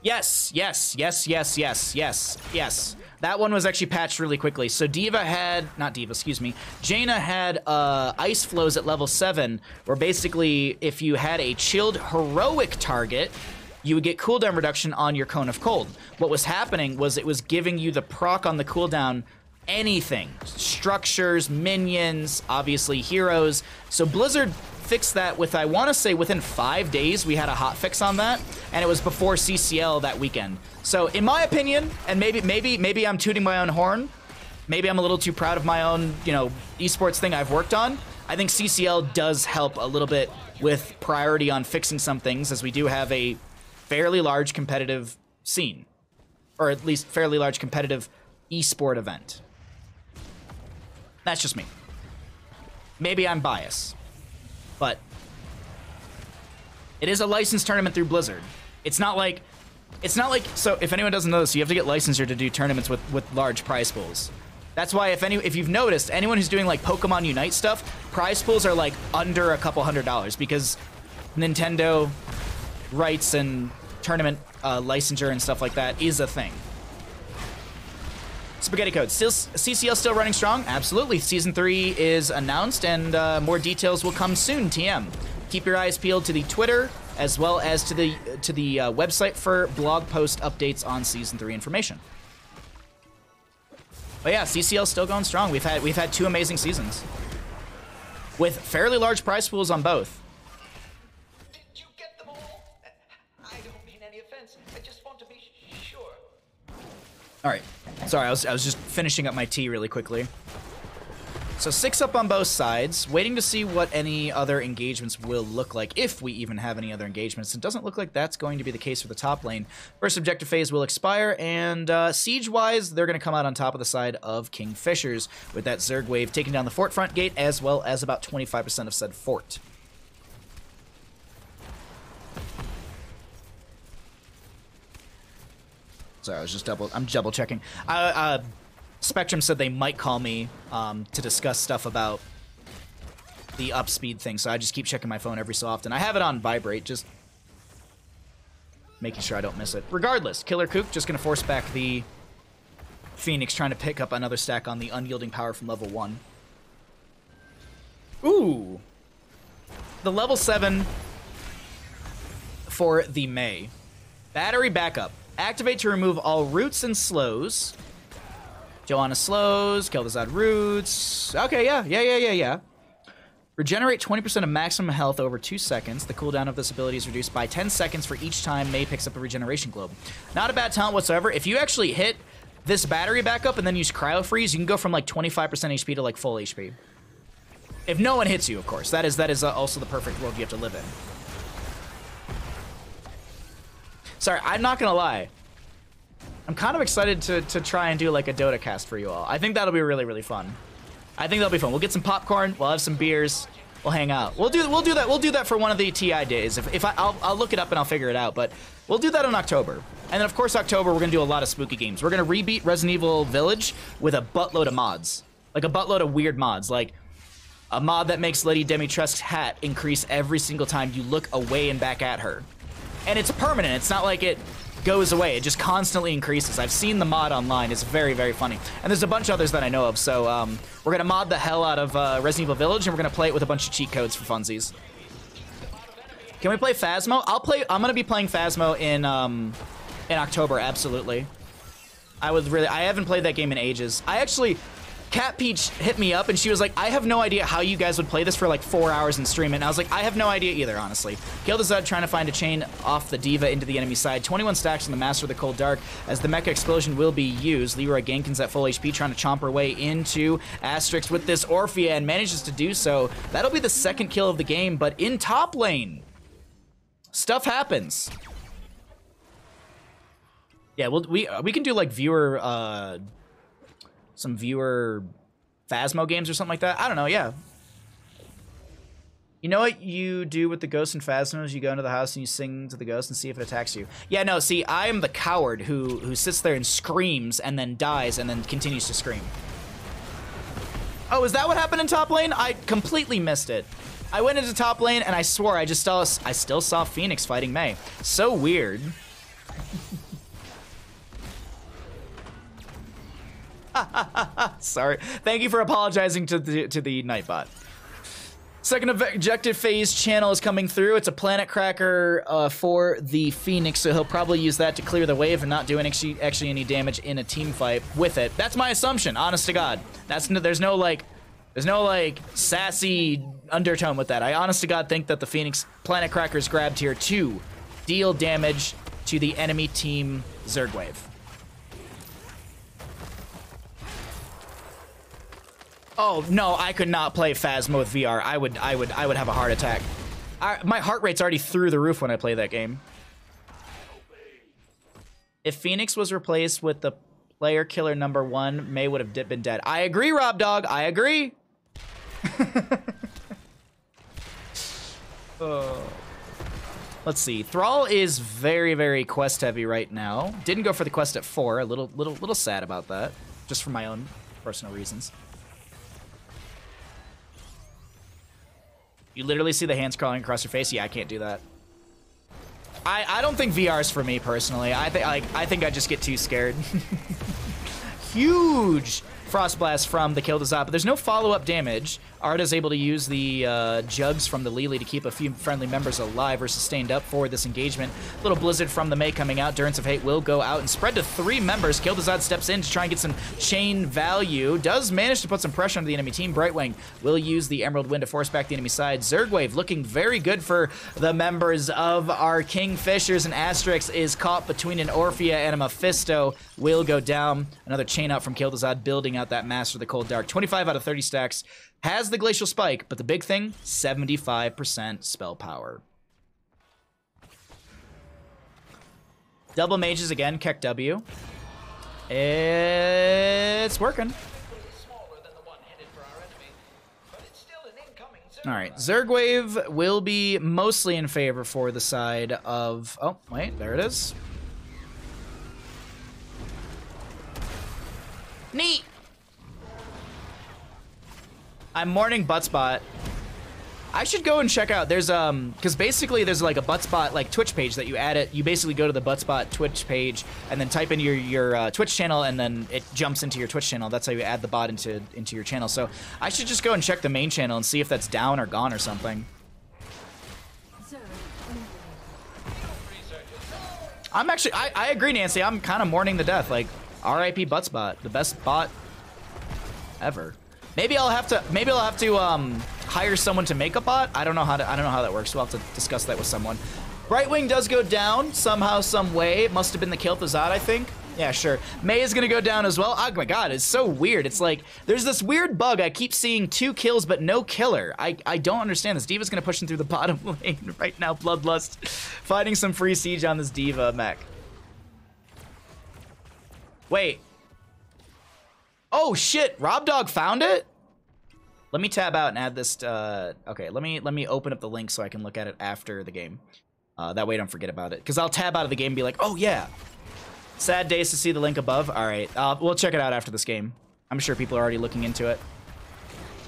Yes, yes, yes, yes, yes, yes, yes. That one was actually patched really quickly. So Diva had, not Diva, excuse me, Jaina had Ice Flows at level 7, where basically if you had a chilled heroic target, you would get cooldown reduction on your Cone of Cold. What was happening was it was giving you the proc on the cooldown anything. Structures, minions, obviously heroes. So Blizzard fixed that with, I want to say, within 5 days, we had a hot fix on that, and it was before CCL that weekend. So, in my opinion, and maybe I'm tooting my own horn, maybe I'm a little too proud of my own, you know, esports thing I've worked on. I think CCL does help a little bit with priority on fixing some things, as we do have a fairly large competitive scene, or at least fairly large competitive esport event. That's just me. Maybe I'm biased, but it is a licensed tournament through Blizzard. It's not like, so if anyone doesn't know this, you have to get licensure to do tournaments with large prize pools. That's why if you've noticed, anyone who's doing like Pokemon Unite stuff, prize pools are like under a couple $100 because Nintendo rights and tournament licensure and stuff like that is a thing. Spaghetti Code, CCL still running strong? Absolutely. Season 3 is announced, and more details will come soon, TM. Keep your eyes peeled to the Twitter, as well as to the website for blog post updates on Season 3 information. But yeah, CCL still going strong. We've had 2 amazing seasons, with fairly large prize pools on both. Did you get them all? I don't mean any offense. I just want to be sure. All right. Sorry, I was just finishing up my tea really quickly. So 6 up on both sides, waiting to see what any other engagements will look like, if we even have any other engagements. It doesn't look like that's going to be the case for the top lane. First objective phase will expire, and siege-wise, they're going to come out on top of the side of KingFishers, with that Zerg wave taking down the fort front gate, as well as about 25% of said fort. Sorry, I'm double checking. Spectrum said they might call me to discuss stuff about the upspeed thing, so I just keep checking my phone every so often. I have it on vibrate, just making sure I don't miss it. Regardless, Killer Kook just gonna force back the Phoenix, trying to pick up another stack on the unyielding power from level 1. Ooh! The level 7 for the Mei. Battery backup. Activate to remove all roots and slows. Joanna slows, Kel'Thuzad roots. Okay, yeah. Regenerate 20% of maximum health over 2 seconds. The cooldown of this ability is reduced by 10 seconds for each time Mei picks up a regeneration globe. Not a bad talent whatsoever. If you actually hit this battery backup and then use cryo freeze, you can go from like 25% HP to like full HP. If no one hits you, of course. That is also the perfect world you have to live in. Sorry, I'm not gonna lie. I'm kind of excited to try and do like a Dota cast for you all. I think that'll be really, really fun. I think that'll be fun. We'll get some popcorn. We'll have some beers. We'll hang out. We'll do that. We'll do that for one of the TI days. I'll look it up and I'll figure it out. But we'll do that in October. And then of course October we're gonna do a lot of spooky games. We're gonna rebeat Resident Evil Village with a buttload of mods, like a buttload of weird mods, like a mod that makes Lady Dimitrescu's hat increase every single time you look away and back at her. And it's permanent. It's not like it goes away. It just constantly increases. I've seen the mod online. It's very, very funny. And there's a bunch of others that I know of. So we're going to mod the hell out of Resident Evil Village, and we're going to play it with a bunch of cheat codes for funsies. Can we play Phasmo? I'm going to be playing Phasmo in October, absolutely. I haven't played that game in ages. Cat Peach hit me up and she was like, I have no idea how you guys would play this for like 4 hours and stream it. And I was like, I have no idea either, honestly. Kel'Thuzad trying to find a chain off the Diva into the enemy side. 21 stacks on the Master of the Cold Dark as the Mecha Explosion will be used. Leroy Genkin's at full HP trying to chomp her way into Asterix with this Orphea and manages to do so. That'll be the second kill of the game, but in top lane, stuff happens. Yeah, we can do like viewer, some viewer Phasmo games or something like that. I don't know, yeah. You know what you do with the ghosts and Phasmos? You go into the house and you sing to the ghost and see if it attacks you. Yeah, no, see, I am the coward who sits there and screams and then dies and then continues to scream. Oh, is that what happened in top lane? I completely missed it. I went into top lane and I swore I still saw Phoenix fighting Mei. So weird. Sorry. Thank you for apologizing to the Nightbot. Second objective phase channel is coming through. It's a planet cracker for the Phoenix, so he'll probably use that to clear the wave and not do actually any damage in a team fight with it. That's my assumption, honest to God. There's no like sassy undertone with that. I honest to God think that the Phoenix Planet Crackers grabbed here to deal damage to the enemy team Zerg Wave. Oh no, I could not play Phasma with VR. I would have a heart attack. My heart rate's already through the roof when I play that game. If Phoenix was replaced with the player killer #1, May would have been dead. I agree, Rob Dog. I agree. Let's see. Thrall is very, very quest heavy right now. Didn't go for the quest at 4. A little sad about that, just for my own personal reasons. You literally see the hands crawling across your face. Yeah, I can't do that. I don't think VR is for me personally. I think I just get too scared. Huge Frost Blast from the Kill Dazat, but there's no follow-up damage. Arda's able to use the jugs from the Lili to keep a few friendly members alive or sustained up for this engagement. Little Blizzard from the May coming out. Durance of Hate will go out and spread to 3 members. Kill Dazat steps in to try and get some chain value. Does manage to put some pressure on the enemy team. Brightwing will use the Emerald Wind to force back the enemy side. Zergwave looking very good for the members of our KingFishers, and Asterix is caught between an Orphea and a Mephisto. Will go down. Another chain out from Kill Dazat, building out that Master of the Cold Dark. 25 out of 30 stacks. Has the Glacial Spike, but the big thing, 75% spell power. Double mages again, Keck W. It's working. All right, Zergwave will be mostly in favor for the side of... Oh, wait, there it is. Neat! I'm mourning Buttspot. I should go and check out. There's because basically there's like a Buttspot like Twitch page that you add it. You basically go to the Buttspot Twitch page and then type in your Twitch channel, and then it jumps into your Twitch channel. That's how you add the bot into your channel. So I should just go and check the main channel and see if that's down or gone or something. I'm actually I agree, Nancy. I'm kind of mourning the death. Like R.I.P. Buttspot, the best bot ever. Maybe I'll have to hire someone to make a bot. I don't know how that works. We'll have to discuss that with someone. Brightwing does go down somehow, some way. It must have been the Kill Thazad, I think. Yeah, sure. May is gonna go down as well. Oh my god, it's so weird. It's like there's this weird bug. I keep seeing 2 kills but no killer. I don't understand this. Diva's gonna push him through the bottom lane right now. Bloodlust fighting some free siege on this Diva mech. Wait. Oh shit, Rob Dog found it? Let me tab out and add this okay, let me open up the link so I can look at it after the game. That way I don't forget about it. Because I'll tab out of the game and be like, oh yeah. Sad days to see the link above. Alright, we'll check it out after this game. I'm sure people are already looking into it.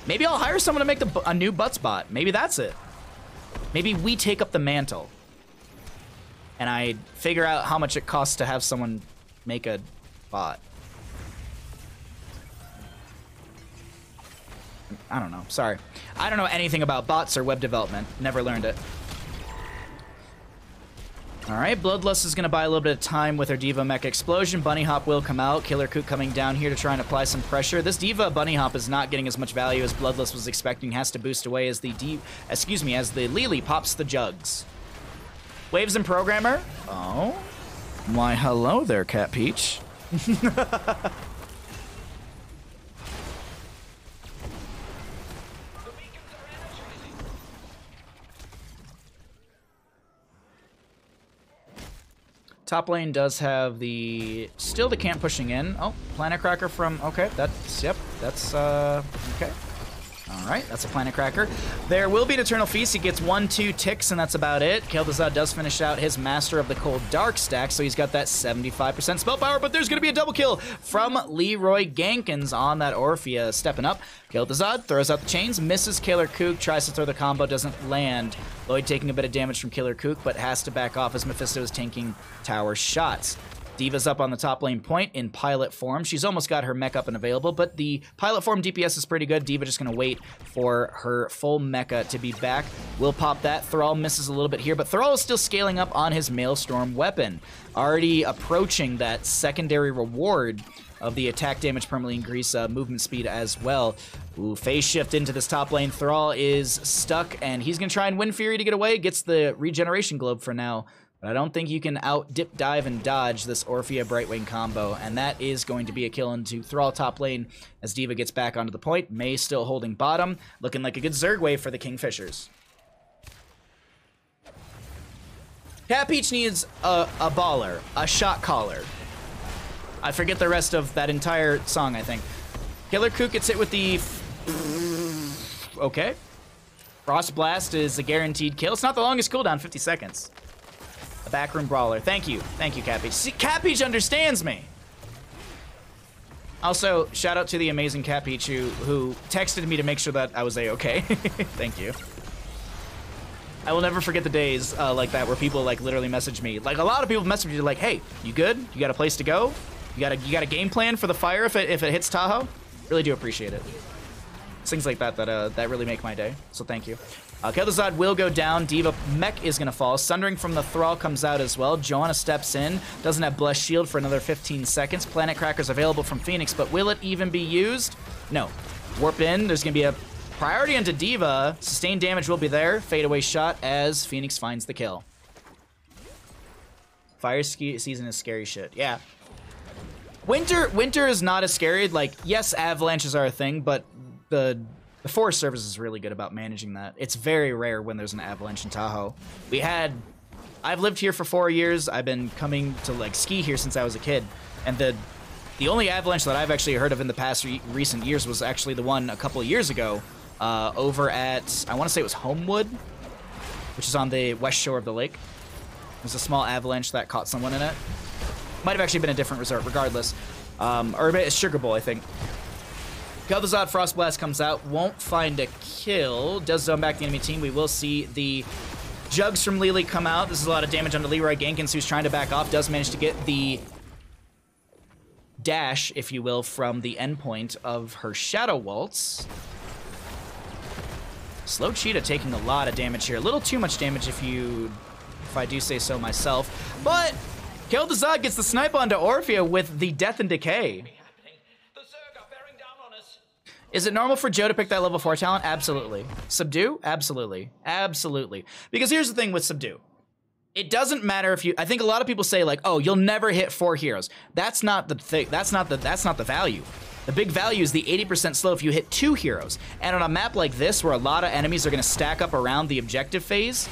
Maybe I'll hire someone to make a new Buttspot. Maybe that's it. Maybe we take up the mantle. And I figure out how much it costs to have someone make a bot. I don't know. Sorry. I don't know anything about bots or web development. Never learned it. Alright, Bloodlust is going to buy a little bit of time with her Diva Mech Explosion. Bunny Hop will come out. Killer Kook coming down here to try and apply some pressure. This Diva Bunny Hop is not getting as much value as Bloodlust was expecting. Has to boost away as the as the Lili pops the jugs. Waves and Programmer. Oh. Why, hello there, Cat Peach. Top lane does have still the camp pushing in. Oh, Planet Cracker from, okay, that's, okay. All right, that's a Planet Cracker. There will be an Eternal Feast. He gets 1-2 ticks, and that's about it. Keldazad does finish out his Master of the Cold Dark stack, so he's got that 75% spell power, but there's going to be a double kill from Leroy Gankins on that Orphea, stepping up. Keldazad throws out the chains, misses Killer Kook, tries to throw the combo, doesn't land. Lloyd taking a bit of damage from Killer Kook, but has to back off as Mephisto is tanking tower shots. Diva's up on the top lane point in pilot form. She's almost got her mech up and available, but the pilot form DPS is pretty good. Diva just going to wait for her full mecha to be back. We'll pop that. Thrall misses a little bit here, but Thrall is still scaling up on his Maelstrom weapon. Already approaching that secondary reward of the attack damage permanently increase movement speed as well. Ooh, phase shift into this top lane. Thrall is stuck, and he's going to try and win Fury to get away. Gets the regeneration globe for now. But I don't think you can out-dip, dive, and dodge this Orphea Brightwing combo, and that is going to be a kill into Thrall top lane as D.Va gets back onto the point. Mei still holding bottom, looking like a good Zerg wave for the KingFishers. Cat Peach needs a baller, a shot caller. I forget the rest of that entire song, I think. Killer Kook gets hit with the... Okay. Frost Blast is a guaranteed kill. It's not the longest cooldown, 50 seconds. A backroom brawler. Thank you, Cat Peach. See, Cat Peach understands me. Also, shout out to the amazing Cat Peach who texted me to make sure that I was a-okay. Thank you. I will never forget the days like that where people like literally message me. Like a lot of people message me like, "Hey, you good? You got a place to go? You got a game plan for the fire if it hits Tahoe?" Really do appreciate it. It's things like that that really make my day. So thank you. Kel'Thuzad will go down. D.Va mech is going to fall. Sundering from the Thrall comes out as well. Joanna steps in. Doesn't have Blessed Shield for another 15 seconds. Planet Cracker's available from Phoenix, but will it even be used? No. Warp in. There's going to be a priority into D.Va. Sustained damage will be there. Fadeaway shot as Phoenix finds the kill. Fire season is scary shit. Yeah. Winter is not as scary. Like, yes, avalanches are a thing, but the Forest Service is really good about managing that. It's very rare when there's an avalanche in Tahoe. I've lived here for 4 years. I've been coming to like ski here since I was a kid, and the only avalanche that I've actually heard of in the past recent years was actually the one a couple of years ago over at, I want to say it was Homewood, which is on the west shore of the lake. It was a small avalanche that caught someone in it. Might have actually been a different resort, regardless. Or it's Sugar Bowl, I think. Kel'Thuzad Frost Blast comes out, won't find a kill. Does zone back the enemy team. We will see the Jugs from Lily come out. This is a lot of damage onto Leroy Gankins, who's trying to back off. Does manage to get the dash, if you will, from the endpoint of her Shadow Waltz. Slow Cheetah taking a lot of damage here. A little too much damage if I do say so myself. But Kel'Thuzad gets the snipe onto Orphea with the Death and Decay. Is it normal for Joe to pick that level 4 talent? Absolutely. Subdue? Absolutely. Absolutely. Because here's the thing with Subdue. It doesn't matter if you... I think a lot of people say like, oh, you'll never hit 4 heroes. That's not the thing. That's not the value. The big value is the 80% slow if you hit 2 heroes. And on a map like this, where a lot of enemies are going to stack up around the objective phase,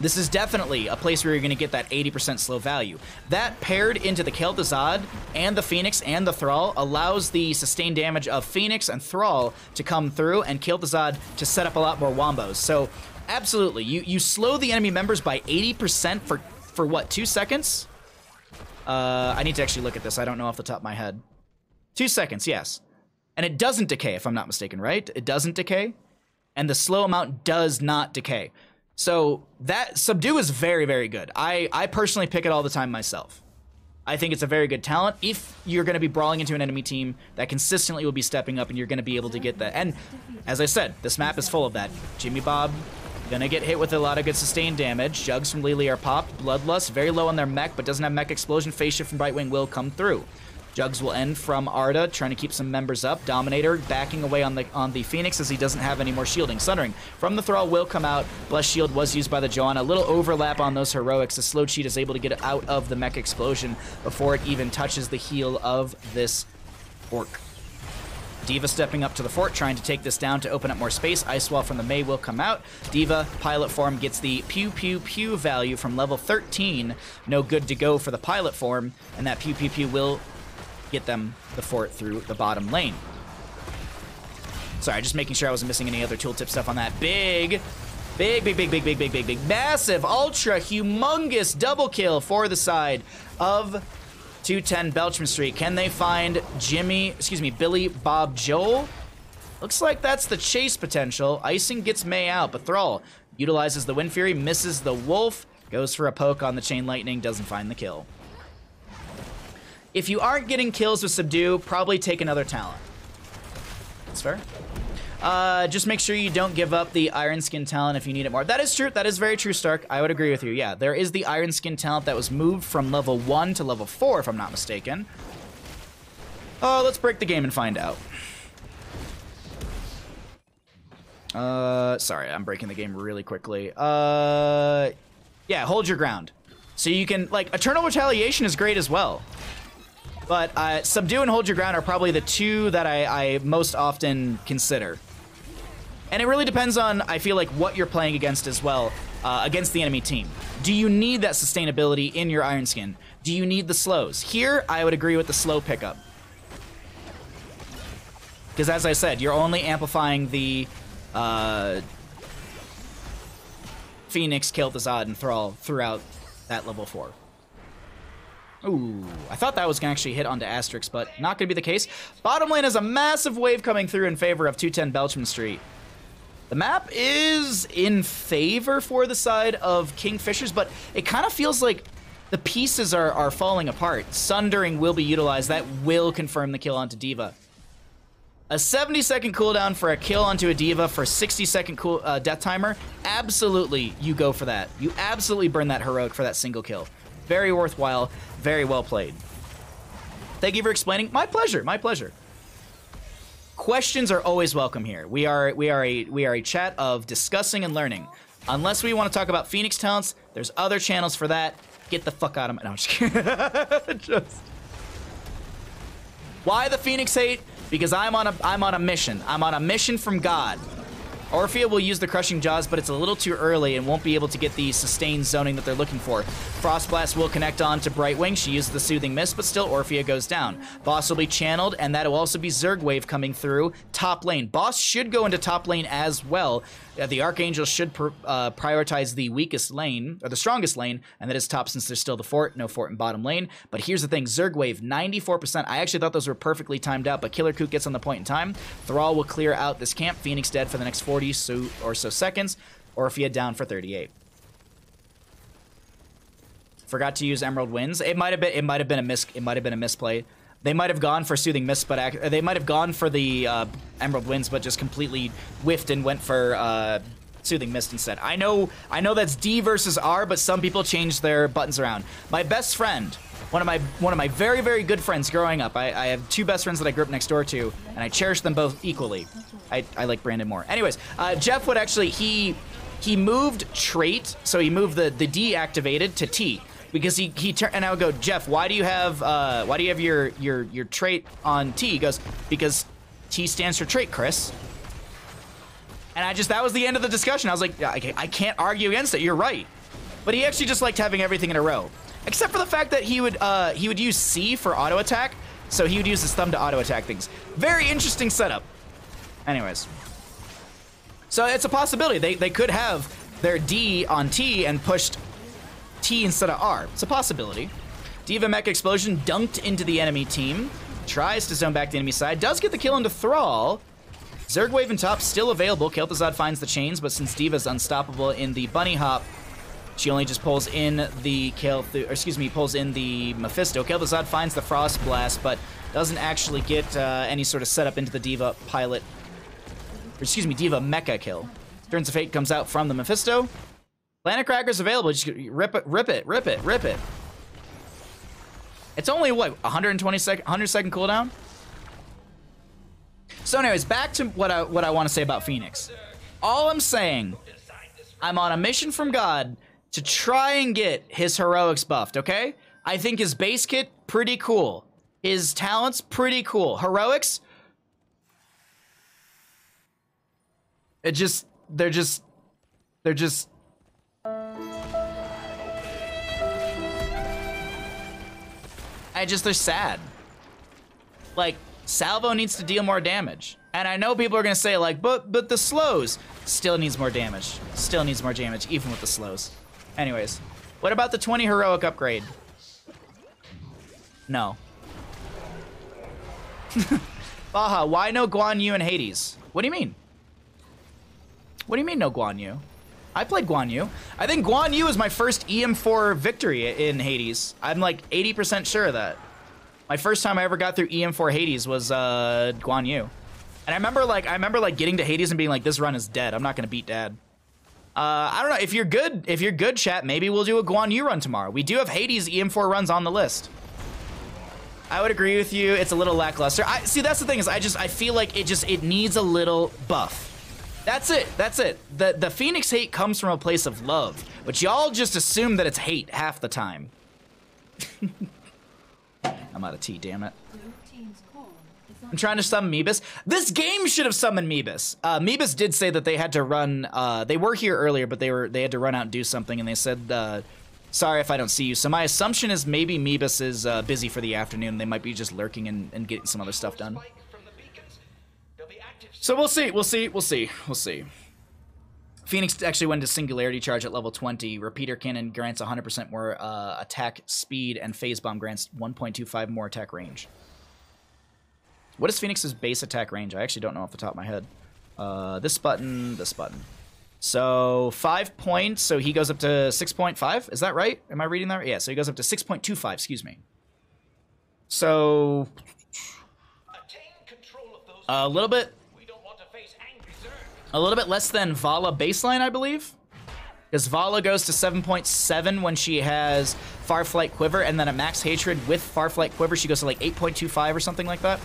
this is definitely a place where you're going to get that 80% slow value. That paired into the Kel'Thuzad and the Phoenix and the Thrall allows the sustained damage of Phoenix and Thrall to come through and Kel'Thuzad to set up a lot more wombos. So absolutely, you slow the enemy members by 80% for what, 2 seconds? I need to actually look at this. I don't know off the top of my head. 2 seconds, yes. And it doesn't decay, if I'm not mistaken, right? It doesn't decay. And the slow amount does not decay. So that Subdue is very, very good. I personally pick it all the time myself. I think it's a very good talent if you're going to be brawling into an enemy team that consistently will be stepping up and you're going to be able to get that. And as I said, this map is full of that. Jimmy Bob gonna get hit with a lot of good sustained damage. Jugs from Lily are popped. Bloodlust, very low on their mech, but doesn't have mech explosion. Phase shift from Brightwing will come through. Jugs will end from Arda, trying to keep some members up. Dominator backing away on the Phoenix as he doesn't have any more shielding. Sundering from the Thrall will come out. Blessed Shield was used by the Joanna. A little overlap on those heroics. The Slow Cheat is able to get out of the mech explosion before it even touches the heel of this orc. D.Va stepping up to the fort, trying to take this down to open up more space. Ice Wall from the Mei will come out. D.Va, pilot form, gets the pew pew pew value from level 13. No good to go for the pilot form, and that pew pew pew will get them the fort through the bottom lane. Sorry, just making sure I wasn't missing any other tooltip stuff on that. Big, massive, ultra, humongous double kill for the side of 210 Belchman Street. Can they find Billy Bob Joel? Looks like that's the chase potential. Icing gets Mei out, but Thrall utilizes the Wind Fury, misses the Wolf, goes for a poke on the Chain Lightning, doesn't find the kill. If you aren't getting kills with Subdue, probably take another talent. That's fair. Just make sure you don't give up the Iron Skin talent if you need it more. That is true. That is very true, Stark. I would agree with you. Yeah, there is the Iron Skin talent that was moved from level 1 to level 4, if I'm not mistaken. Oh, let's break the game and find out. Sorry, I'm breaking the game really quickly. Yeah, hold your ground. So you can, like, Eternal Retaliation is great as well. But Subdue and Hold Your Ground are probably the two that I most often consider. And it really depends on, I feel like, what you're playing against as well, against the enemy team. Do you need that sustainability in your Iron Skin? Do you need the slows? Here, I would agree with the slow pickup. Because as I said, you're only amplifying the Phoenix, Kel'Thuzad, and Thrall throughout that level 4. Ooh, I thought that was going to actually hit onto Asterix, but not going to be the case. Bottom lane has a massive wave coming through in favor of 210 Belchman Street. The map is in favor for the side of KingFishers, but it kind of feels like the pieces are falling apart. Sundering will be utilized. That will confirm the kill onto D.Va. A 70-second cooldown for a kill onto a D.Va for 60-second death timer. Absolutely, you go for that. You absolutely burn that heroic for that single kill. Very worthwhile, very well played. Thank you for explaining. My pleasure, my pleasure. Questions are always welcome here. We are a chat of discussing and learning. Unless we want to talk about Phoenix talents, there's other channels for that. Get the fuck out of my... No, I'm just kidding. Why the Phoenix hate? Because I'm on a mission. I'm on a mission from God. Orphea will use the Crushing Jaws, but it's a little too early and won't be able to get the sustained zoning that they're looking for. Frostblast will connect on to Brightwing. She uses the Soothing Mist, but still Orphea goes down. Boss will be channeled, and that will also be Zerg Wave coming through top lane. Boss should go into top lane as well. The Archangel should prioritize the weakest lane, or the strongest lane, and that is top since there's still the fort. No fort in bottom lane. But here's the thing, Zerg Wave, 94%. I actually thought those were perfectly timed out, but Killer Kook gets on the point in time. Thrall will clear out this camp. Phoenix dead for the next 40 or so seconds. Orphea down for 38. Forgot to use Emerald Winds. It might have been a misplay. They might have gone for Soothing Mist, but they might have gone for the Emerald Winds, but just completely whiffed and went for Soothing Mist instead. I know that's D versus R, but some people change their buttons around. My best friend, one of my very, very good friends growing up. I have two best friends that I grew up next door to, and I cherish them both equally. I like Brandon more. Anyways, Jeff would actually he moved trait, so he moved the D activated to T. Because he turned, and I would go, Jeff, why do you have your trait on T? He goes, because T stands for trait, Chris. And that was the end of the discussion. I was like, I can't argue against it. You're right. But he actually just liked having everything in a row, except for the fact that he would use C for auto attack, so he would use his thumb to auto attack things. Very interesting setup. Anyways, so it's a possibility they could have their D on T and pushed T instead of R. It's a possibility. D.Va Mech Explosion dunked into the enemy team. Tries to zone back the enemy side. Does get the kill into Thrall. Zerg Wave and top still available. Kel'Thuzad finds the chains, but since D.Va's unstoppable in the bunny hop, she only just pulls in the pulls in the Mephisto. Kel'Thuzad finds the Frost Blast, but doesn't actually get any sort of setup into the D.Va pilot. D.Va Mecha kill. Turns of Fate comes out from the Mephisto. Planet Cracker's available. Just rip it. It's only, what, 100 second cooldown? So anyways, back to what I want to say about Phoenix. All I'm saying, I'm on a mission from God to try and get his heroics buffed, okay? I think his base kit, pretty cool. His talents, pretty cool. Heroics, they're just they're sad. Like, Salvo needs to deal more damage. And I know people are gonna say, like, but the slows still needs more damage. Still needs more damage, even with the slows. Anyways, what about the 20 heroic upgrade? No. Baha, why no Guan Yu and Hades? What do you mean? What do you mean no Guan Yu? I played Guan Yu. I think Guan Yu is my first EM4 victory in Hades. I'm like 80% sure of that. My first time I ever got through EM4 Hades was Guan Yu. And I remember like getting to Hades and being like, this run is dead. I'm not gonna beat Dad. I don't know, if you're good, chat, maybe we'll do a Guan Yu run tomorrow. We do have Hades EM4 runs on the list. I would agree with you. It's a little lackluster. See, that's the thing is I feel like it needs a little buff. That's it. That's it. The Phoenix hate comes from a place of love, but y'all just assume that it's hate half the time. I'm out of tea, damn it. I'm trying to summon Meebus. This game should have summoned Meebus. Meebus did say that they had to run. They were here earlier, but they had to run out and do something, and they said, sorry if I don't see you. So my assumption is maybe Meebus is busy for the afternoon. They might be just lurking and getting some other stuff done. So we'll see. We'll see. We'll see. We'll see. Phoenix actually went to Singularity Charge at level 20. Repeater Cannon grants 100% more attack speed, and Phase Bomb grants 1.25 more attack range. What is Phoenix's base attack range? I actually don't know off the top of my head. This button, this button. So 5 points, so he goes up to 6.5. Is that right? Am I reading that? Yeah, so he goes up to 6.25, excuse me. So a little bit less than Vala baseline, I believe. Because Vala goes to 7.7 when she has Farflight Quiver, and then at max hatred with Farflight Quiver, she goes to like 8.25 or something like that.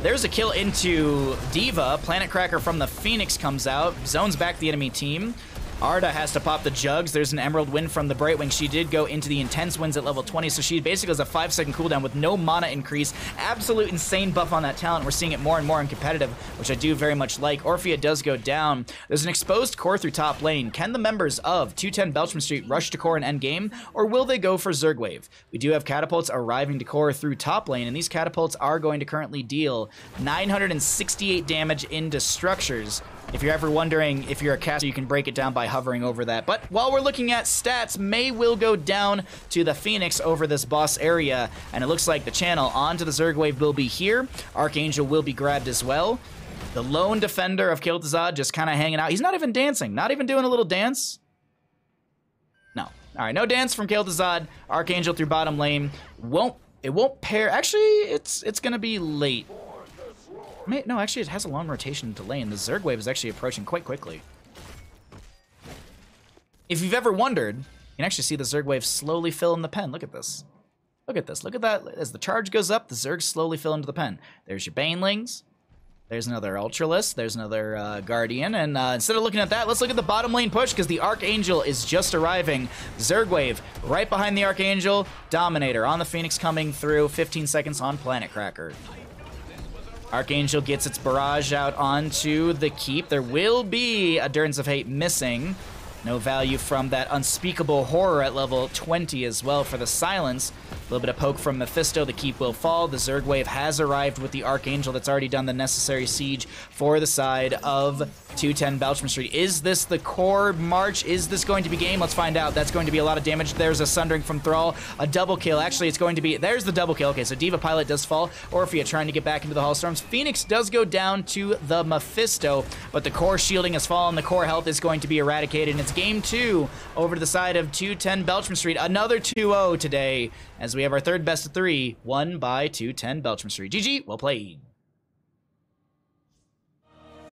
There's a kill into Diva. Planet Cracker from the Phoenix comes out, zones back the enemy team. Arda has to pop the jugs. There's an Emerald Wind from the Brightwing. She did go into the Intense Winds at level 20, so she basically has a 5-second cooldown with no mana increase. Absolute insane buff on that talent. We're seeing it more and more in competitive, which I do very much like. Orphea does go down. There's an exposed core through top lane. Can the members of 210 Belchman Street rush to core and end game, or will they go for Zerg Wave? We do have catapults arriving to core through top lane, and these catapults are going to currently deal 968 damage into structures. If you're ever wondering if you're a caster, you can break it down by hovering over that. But while we're looking at stats, May will go down to the Phoenix over this boss area, and it looks like the channel onto the Zerg Wave will be here. Archangel will be grabbed as well. The lone defender of Kel'Thuzad just kind of hanging out. He's not even dancing, not even doing a little dance. No. All right, no dance from Kel'Thuzad. Archangel through bottom lane. It won't pair. Actually, it's going to be late. No, actually, it has a long rotation delay, and the Zerg Wave is actually approaching quite quickly. If you've ever wondered, you can actually see the Zerg Wave slowly fill in the pen. Look at this. Look at this. Look at that. As the charge goes up, the Zergs slowly fill into the pen. There's your Banelings. There's another Ultralisk. There's another Guardian. And instead of looking at that, let's look at the bottom lane push, because the Archangel is just arriving. Zerg Wave right behind the Archangel. Dominator on the Phoenix coming through. 15 seconds on Planet Cracker. Archangel gets its barrage out onto the keep. There will be a Durance of Hate missing. No value from that Unspeakable Horror at level 20 as well for the silence. A little bit of poke from Mephisto. The keep will fall. The Zerg Wave has arrived with the Archangel that's already done the necessary siege for the side of 210 Belchman Street. Is this the core march? Is this going to be game? Let's find out. That's going to be a lot of damage. There's a Sundering from Thrall. A double kill. Actually, it's going to be... There's the double kill. Okay, so Diva Pilot does fall. Orphea trying to get back into the Hall of Storms. Phoenix does go down to the Mephisto, but the core shielding has fallen. The core health is going to be eradicated, and it's game 2 over to the side of 210 Belchman Street. Another 2-0 today, as we have our third best of 3, won by 210 Belchman Street. GG, well played.